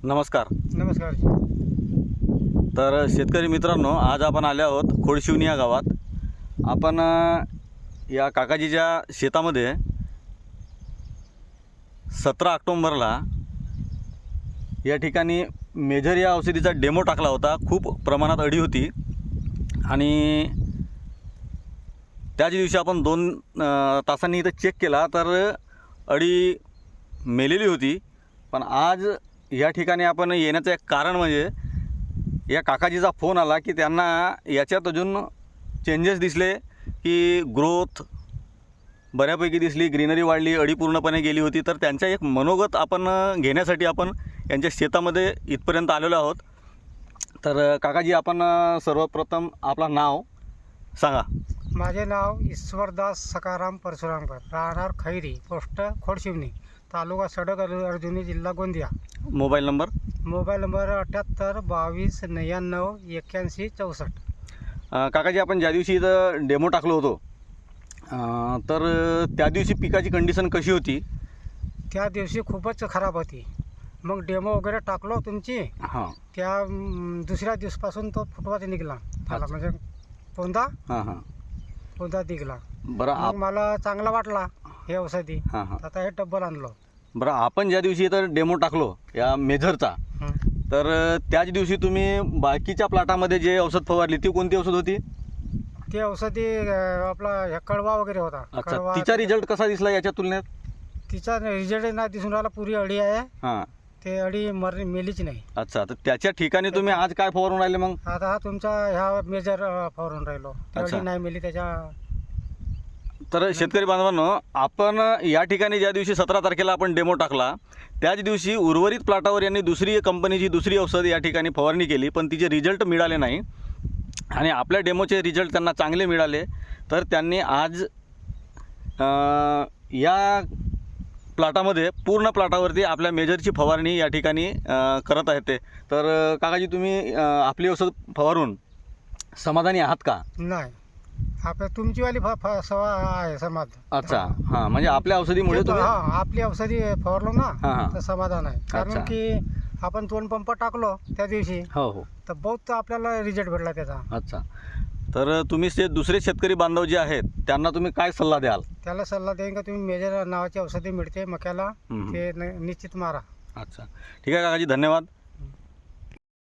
नमस्कार. नमस्कार. तर शेतकरी मित्रांनो, आज आपण आले आहोत खोडशिवणी या गावात. आपण या काकाजीच्या शेतामध्ये 17 ऑक्टोंबरला या ठिकाणी मेजर या औषधीचा डेमो टाकला होता. खूप प्रमाणात अळी होती आणि त्याच दिवशी आपण 2 तासांनी इथं चेक केला तर अळी मेलेली होती. पण आज या ठिकाणी आपण येण्याचं एक कारण म्हणजे या काकाजीचा फोन आला की त्यांना याच्यात अजून चेंजेस दिसले की ग्रोथ बऱ्यापैकी दिसली, ग्रीनरी वाढली, अळी पूर्णपणे गेली होती. तर त्यांचा एक मनोगत आपण घेण्यासाठी आपण यांच्या शेतामध्ये इथपर्यंत आलेलो आहोत. तर काकाजी, आपण सर्वप्रथम आपलं नाव सांगा. माझे नाव ईश्वरदास सकाराम परशुरामकर, राहणार खैरी, पोस्ट खोडशिवणी, तालुका सडक, अर्जुनी, जिल्हा Gondia. Mobile number. Mobile number 78 22 99 81 64. काकाजी, आपण ज्या दिवशी इथं डेमो टाकलो होतो तर त्या दिवशी पिकाची कंडिशन कशी होती? त्या दिवशी खूपच खराब होती. मग डेमो वगैरे टाकलो तुमची. हां त्या दुसऱ्या दिवसापासून तो फुटवा निघाला त्याला, म्हणजे पोंदा पोंदा निघाला. बरं. मग मला चांगला वाटला हे औषधी. हां आता हे डब्बल आणलो. बरं, आपण ज्या दिवशी इथं डेमो टाकलो या मेजरचा, तर त्याच दिवशी तुम्ही बाकीच्या प्लॉटामध्ये जे औषध फवारली ती कोणती औषध होती? ते औषधी आपला ह्या कळवा वगैरे होता. अच्छा, कळवा, तिचा रिझल्ट कसा दिसला याच्या तुलनेत? तिचा रिझल्ट नाही दिसून राहिला. पुरी अळी आहे, हां. ते अळी मेलीच नाही. अच्छा, तर त्याच्या ठिकाणी तुम्ही आज काय फवारून राहिले मग? आता हा तुमचा ह्या मेजर फवारून राहिलो. ती अच्छा. अळी नाही मेली त्याच्या. तर शेतकरी बांधवांनो, आपण या ठिकाणी ज्या दिवशी 17 तारखेला आपण डेमो टाकला त्याच दिवशी उर्वरित प्लॉटावर यांनी दुसरी कंपनीची दुसरी औषध या ठिकाणी फवारणी केली, पण तिचे रिझल्ट मिळाले नाही आणि आपल्या डेमोचे रिझल्ट त्यांना चांगले मिळाले. तर त्यांनी आज या प्लॉटामध्ये पूर्ण प्लॉटावरती आपल्या मेजरची फवारणी या ठिकाणी करत आहेत ते. तर काकाजी, तुम्ही आपली औषध फवारून समाधानी आहात का? नाही, आपल्या तुमचीवाली सवा आहे समाज. अच्छा, हां, म्हणजे आपल्या औषधीमुळे तुम्ही आपली औषधी फवारलो ना, हां. तर समाधान आहे. कारण अच्छा. की आपण 2 पंप टाकलो त्या दिवशी, हो, तर बहुत आपल्याला रिझल्ट भेटला त्याचा. अच्छा. तर तुम्ही दुसरे शेतकरी बांधव जे आहेत त्यांना तुम्ही काय सल्ला द्याल? त्याला सल्ला देईन का तुम्ही मेजर नावाची औषधी मिळते मक्याला, ते निश्चित मारा. अच्छा, ठीक आहे काकाजी, धन्यवाद.